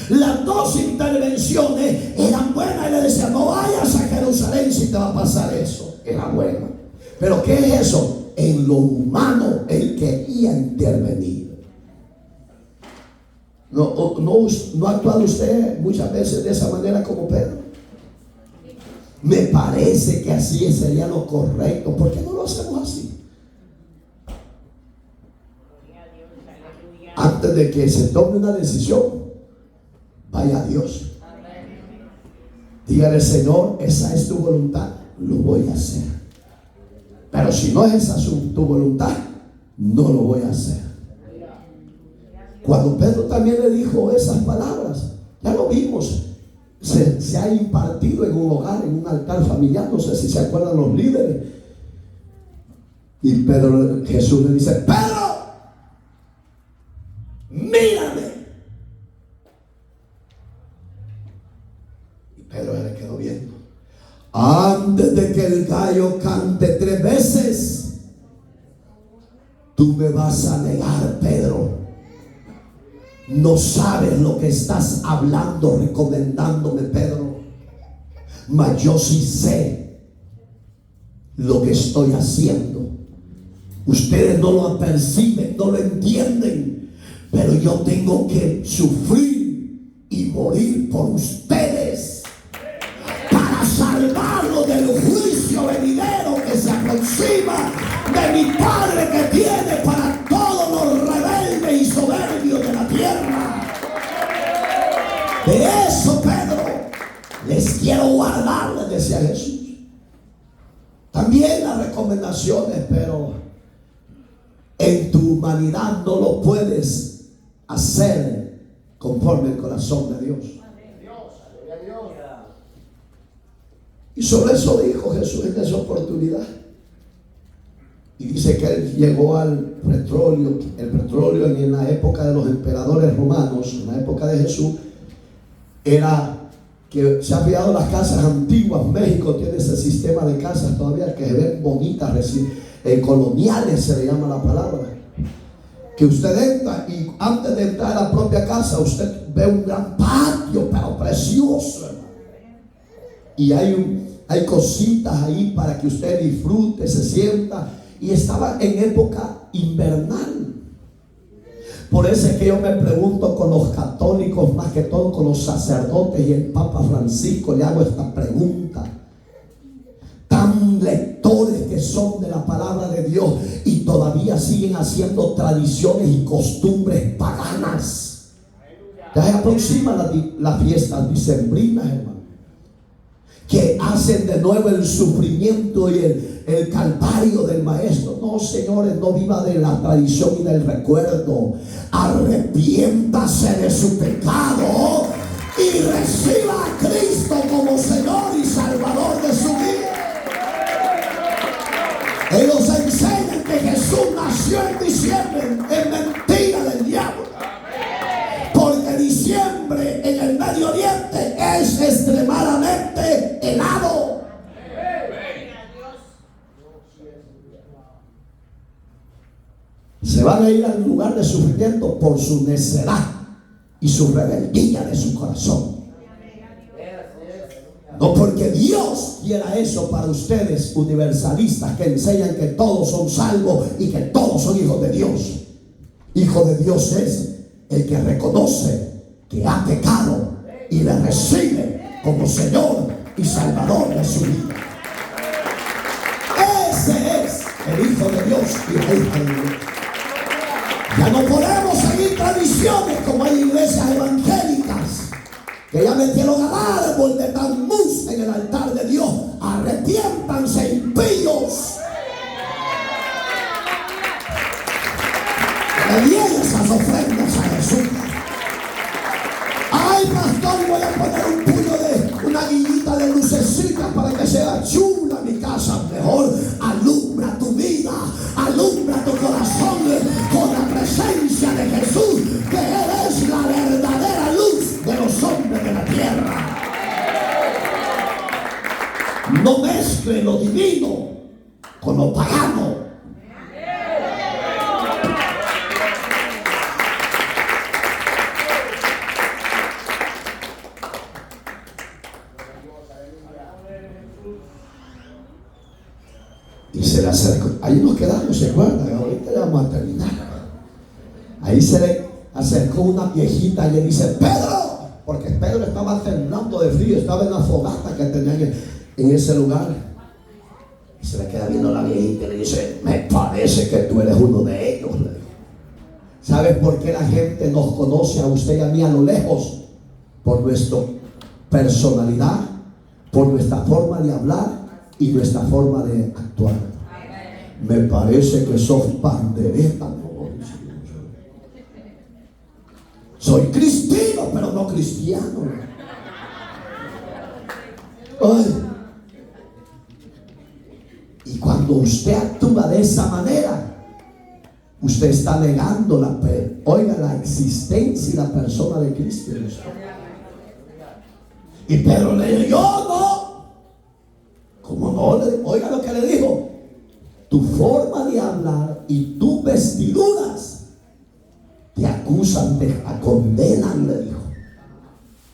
Las dos intervenciones eran buenas. Y le decía: no vayas a Jerusalén si te va a pasar eso. Era bueno. Pero ¿qué es eso? En lo humano él quería intervenir. ¿No ha actuado usted muchas veces de esa manera como Pedro? Me parece que así sería lo correcto. ¿Por qué no lo hacemos así? Antes de que se tome una decisión, vaya a Dios. Dígale: Señor, esa es tu voluntad, lo voy a hacer. Pero si no es esa tu voluntad, no lo voy a hacer. Cuando Pedro también le dijo esas palabras, ya lo vimos, se ha impartido en un hogar, en un altar familiar. No sé si se acuerdan los líderes. Y Jesús le dice: Pedro, mírame. Y Pedro se le quedó viendo. Antes de que el gallo cante 3 veces, tú me vas a negar, Pedro. No sabes lo que estás hablando, recomendándome, Pedro. Mas yo sí sé lo que estoy haciendo. Ustedes no lo perciben, no lo entienden, pero yo tengo que sufrir y morir por ustedes para salvarlos del juicio venidero que se aproxima de mi Padre que tiene para todos los rebeldes y soberbios de la tierra. De eso, Pedro, les quiero guardar, les decía Jesús. También las recomendaciones, pero en tu humanidad no lo puedes hacer conforme el corazón de Dios. Y sobre eso dijo Jesús en esa oportunidad. Y dice que él llegó al petróleo. El petróleo en la época de los emperadores romanos, en la época de Jesús, era que se ha fijado las casas antiguas. México tiene ese sistema de casas todavía que se ven bonitas, coloniales se le llama la palabra. Que usted entra y antes de entrar a la propia casa usted ve un gran patio, pero precioso, hermano. Y hay cositas ahí para que usted disfrute, se sienta. Y estaba en época invernal. Por eso es que yo me pregunto con los católicos, más que todo con los sacerdotes y el Papa Francisco, le hago esta pregunta. Tan lectores que son de la palabra de Dios y todavía siguen haciendo tradiciones y costumbres paganas. Ya se aproximan las fiestas dicembrinas, hermano, que hacen de nuevo el sufrimiento y el calvario del maestro. No, señores, no viva de la tradición y del recuerdo. Arrepiéntase de su pecado y reciba a Cristo como Señor y Salvador de su vida. Ellos enseñan que Jesús nació en diciembre. Es mentira del diablo. Porque diciembre en el Medio Oriente es extremadamente helado. Se van a ir al lugar de sufrimiento por su necedad y su rebeldía de su corazón. No porque Dios quiera eso para ustedes universalistas que enseñan que todos son salvos y que todos son hijos de Dios. Hijo de Dios es el que reconoce que ha pecado y le recibe como Señor y Salvador de su vida. Ese es el Hijo de Dios y la hija de Dios. Ya no podemos seguir tradiciones como hay iglesias evangélicas que ya metieron al árbol de Tammuz en el altar de Dios. Arrepiéntanse, impíos. Que le den esas ofrendas a Jesús. Ay, pastor, voy a poner un puño de una guillita de lucecita para que sea chula mi casa. Mejor alumbra tu vida, alumbra tu corazón con la presencia de Jesús, que Él es la verdadera luz de los hombres de la tierra. No mezcle lo divino con lo pagano. Y se le acercó. Ahí nos quedamos, ¿se acuerdan? Ahorita ya vamos a terminar. Ahí se le acercó una viejita y le dice: Pedro, porque Pedro estaba temblando de frío, estaba en la fogata que tenían en ese lugar. Y se le queda viendo la viejita y le dice: me parece que tú eres uno de ellos. ¿Sabes por qué la gente nos conoce a usted y a mí a lo lejos? Por nuestra personalidad, por nuestra forma de hablar y nuestra forma de actuar. Me parece que sos pandereta. Soy cristiano, pero no cristiano. Ay. Y cuando usted actúa de esa manera, usted está negando la existencia y la persona de Cristo. Y Pedro le dijo: yo no. ¿Cómo no? Oiga lo que le dijo: tu forma de hablar y tus vestiduras te acusan, te condenan, le dijo.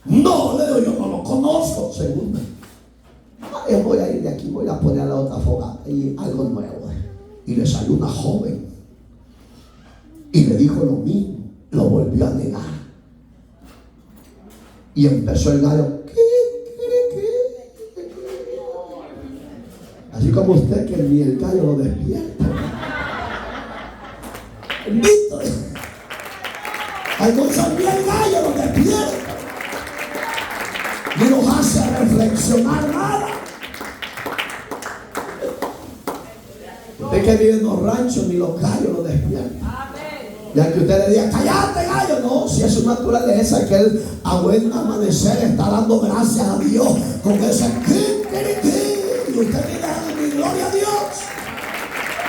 No, le digo, yo no lo conozco. Segunda, yo voy a ir de aquí, voy a poner a la otra fogata y algo nuevo. Y le salió una joven y le dijo lo mismo. lo volvió a negar. Y empezó el gallo. Así como usted, que ni el gallo lo despierta. Bendito. Hay cosas ni el gallo lo despierta. Ni nos hace reflexionar nada. Usted que vive en los ranchos, ni los gallos lo despiertan. Ya que usted le diga, cállate gallo, no, si es su naturaleza que él a buen amanecer está dando gracias a Dios con ese y usted viene a dar gloria a Dios.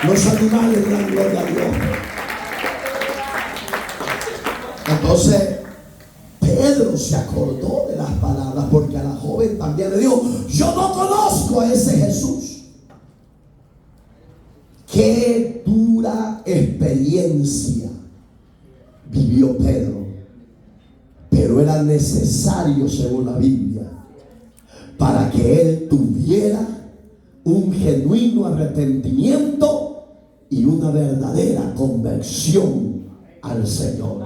Los animales dan gloria a Dios. Entonces Pedro se acordó de las palabras, porque a la joven también le dijo, yo no conozco a ese Jesús. Qué dura experiencia vivió Pedro, pero era necesario, según la Biblia, para que él tuviera un genuino arrepentimiento y una verdadera conversión al Señor.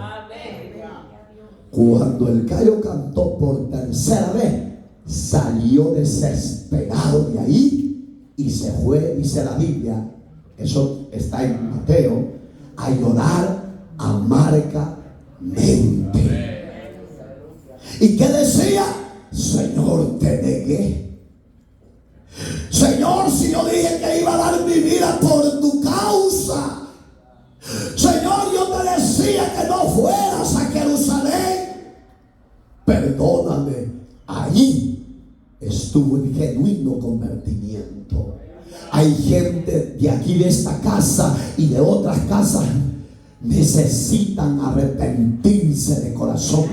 Cuando el gallo cantó por tercera vez, salió desesperado de ahí y se fue, dice la Biblia, eso está en Mateo, a llorar amargamente. ¿Y qué decía? Señor, te negué. Señor, si yo dije que iba a dar mi vida por tu causa. Señor, yo te decía que no fueras a Jerusalén. Perdóname. Ahí estuvo el genuino convertimiento. Hay gente de aquí, de esta casa y de otras casas, necesitan arrepentirse de corazón,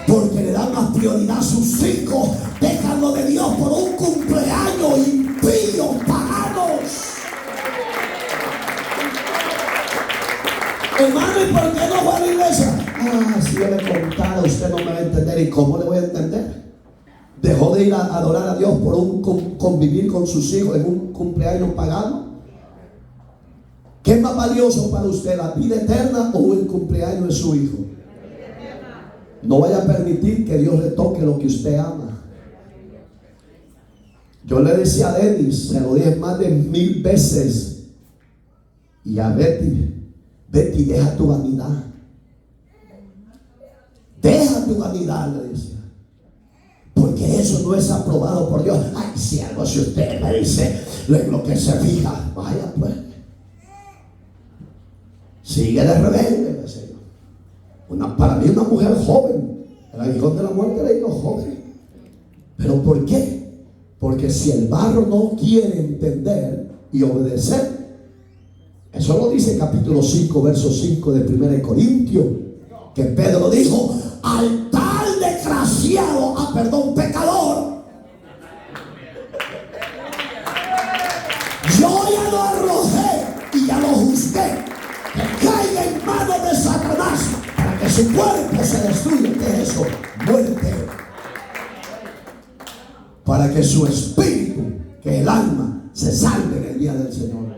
porque le dan más prioridad a sus hijos, déjalo de Dios por un cumpleaños impío, paganos. Hermano, ¿y por qué no va a la iglesia? Si yo le contara, usted no me va a entender. ¿Y cómo le voy a entender? Dejó de ir a adorar a Dios por un convivir con sus hijos en un cumpleaños pagano. ¿Qué es más valioso para usted, la vida eterna o el cumpleaños de su hijo? No vaya a permitir que Dios le toque lo que usted ama. Yo le decía a Denis, se lo dije más de 1000 veces, y a Betty, deja tu vanidad. Deja tu vanidad, le decía. Porque eso no es aprobado por Dios. Ay, si algo, si usted me dice lo que se fija, vaya pues. Sigue de rebelde, Señor. Para mí una mujer joven, el aguijón de la muerte le digo joven. ¿Pero por qué? Porque si el barro no quiere entender y obedecer, eso lo dice capítulo 5, verso 5 de 1 Corintios, que Pedro dijo, al tal desgraciado, pecador, yo ya lo arrojé y ya lo juzgué, que caiga en manos de Satanás para que su cuerpo se destruya. ¿Qué es eso? Muerte. Para que su espíritu, que el alma, se salve en el día del Señor.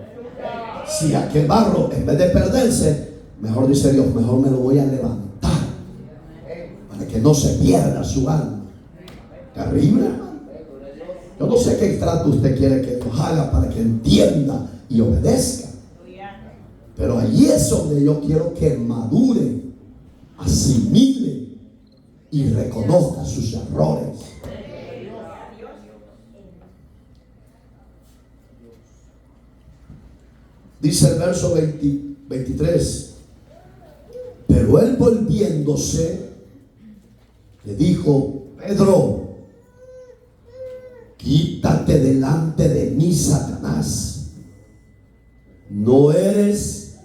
Si aquel barro, en vez de perderse, mejor dice Dios, mejor me lo voy a levantar para que no se pierda su alma. Terrible, hermano. Yo no sé qué trato usted quiere que Dios haga para que entienda y obedezca, pero allí es donde yo quiero que madure, asimile y reconozca sus errores. Dice el verso 23, pero él volviéndose le dijo, Pedro, quítate delante de mí, Satanás. No eres,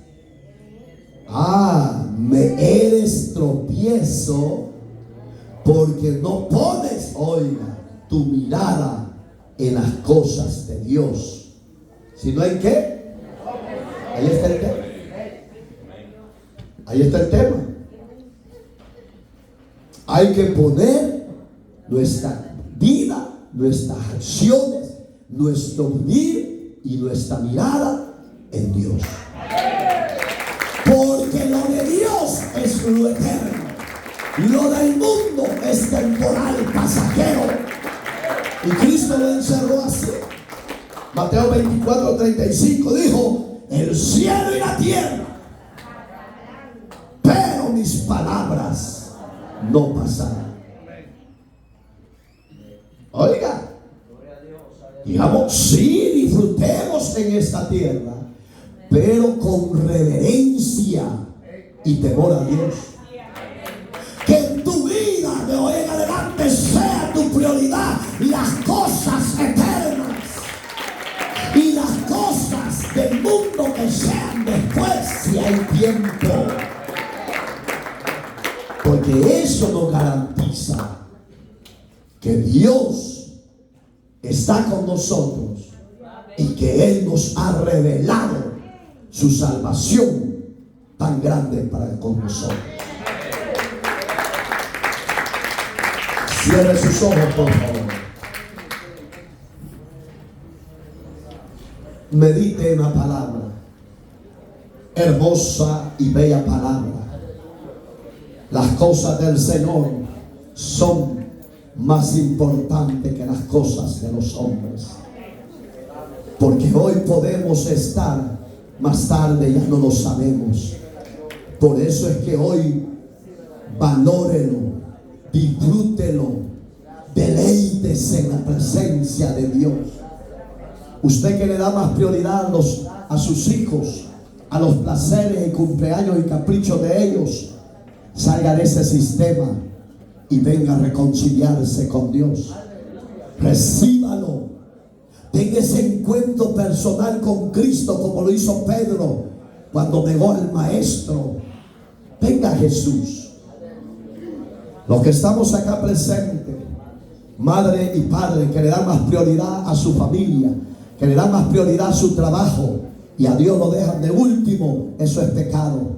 me eres tropiezo, porque no pones, oiga, tu mirada en las cosas de Dios, sino en ¿qué? Ahí está el tema. Ahí está el tema. Hay que poner nuestra vida, nuestras acciones, nuestro vivir y nuestra mirada en Dios. Porque lo de Dios es Lo del mundo es temporal, pasajero. Y Cristo lo encerró así. Mateo 24:35 dijo: el cielo y la tierra, pero mis palabras no pasarán. Oiga, digamos, sí, disfrutemos en esta tierra, pero con reverencia y temor a Dios. Que en tu vida de hoy en adelante sea tu prioridad las cosas eternas y las cosas del mundo que sean después, si hay tiempo. Porque eso nos garantiza que Dios está con nosotros y que Él nos ha revelado su salvación tan grande para con nosotros. Cierre sus ojos, por favor. Medite en la palabra. Hermosa y bella palabra. Las cosas del Señor son más importantes que las cosas de los hombres. Porque hoy podemos estar, más tarde ya no lo sabemos. Por eso es que hoy valórelo, disfrútelo, deleítese en la presencia de Dios. Usted que le da más prioridad a sus hijos, a los placeres y cumpleaños y caprichos de ellos, salga de ese sistema y venga a reconciliarse con Dios. Recíbalo. Tenga ese encuentro personal con Cristo como lo hizo Pedro cuando negó al maestro. Venga Jesús. Los que estamos acá presentes, madre y padre que le dan más prioridad a su familia, que le dan más prioridad a su trabajo y a Dios lo dejan de último, eso es pecado.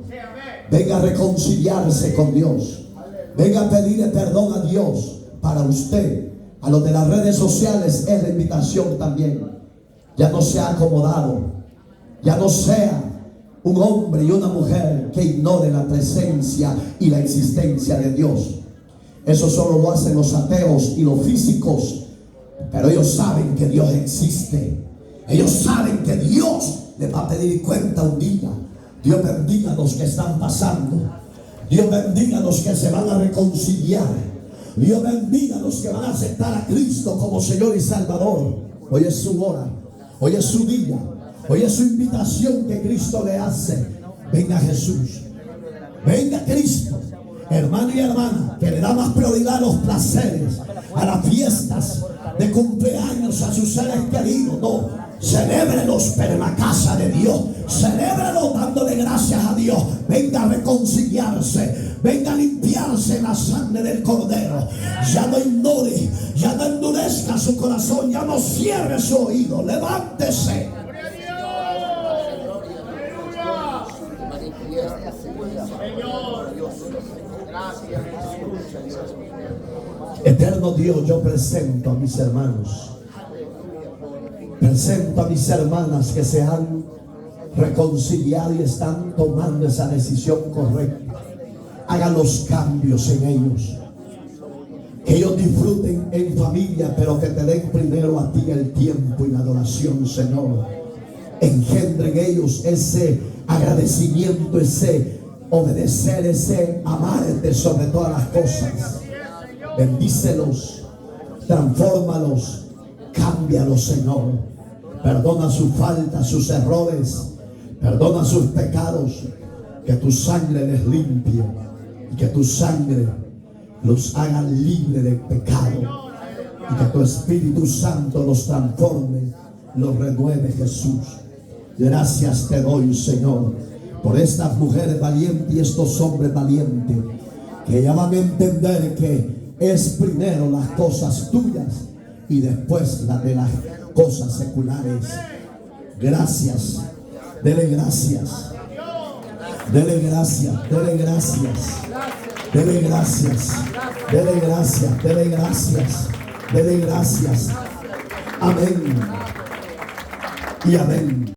Venga a reconciliarse con Dios. Venga a pedirle perdón a Dios para usted. A los de las redes sociales es la invitación también. Ya no sea acomodado. Ya no sea un hombre y una mujer que ignore la presencia y la existencia de Dios. Eso solo lo hacen los ateos y los físicos. Pero ellos saben que Dios existe. Ellos saben que Dios les va a pedir cuenta un día. Dios bendiga a los que están pasando. Dios bendiga a los que se van a reconciliar. Dios bendiga a los que van a aceptar a Cristo como Señor y Salvador. Hoy es su hora. Hoy es su día. Hoy es su invitación que Cristo le hace. Venga Jesús. Venga Cristo. Hermano y hermana, que le da más prioridad a los placeres, a las fiestas de cumpleaños, a sus seres queridos. No. Celébrelos, pero en la casa de Dios. Celébrelos dándole gracias a Dios. Venga a reconciliarse. Venga a limpiarse en la sangre del Cordero. Ya no ignore, ya no endurezca su corazón, ya no cierre su oído. Levántese. Eterno Dios, yo presento a mis hermanos. Presento a mis hermanas que se han reconciliado y están tomando esa decisión correcta. Hagan los cambios en ellos. Que ellos disfruten en familia, pero que te den primero a ti el tiempo y la adoración, Señor. Engendre en ellos ese agradecimiento, ese obedecer, ese amarte sobre todas las cosas. Bendícelos, transfórmalos, cámbialos, Señor. Perdona sus faltas, sus errores. Perdona sus pecados. Que tu sangre les limpie. Y que tu sangre los haga libres del pecado. Y que tu Espíritu Santo los transforme, los renueve, Jesús. Gracias te doy, Señor, por estas mujeres valientes y estos hombres valientes, que ya van a entender que es primero las cosas tuyas y después las de las cosas seculares. Gracias. Dele gracias. Dele gracias. Dele gracias. Dele gracias. Dele gracias. Dele gracias. Dele gracias. Amén. Y amén.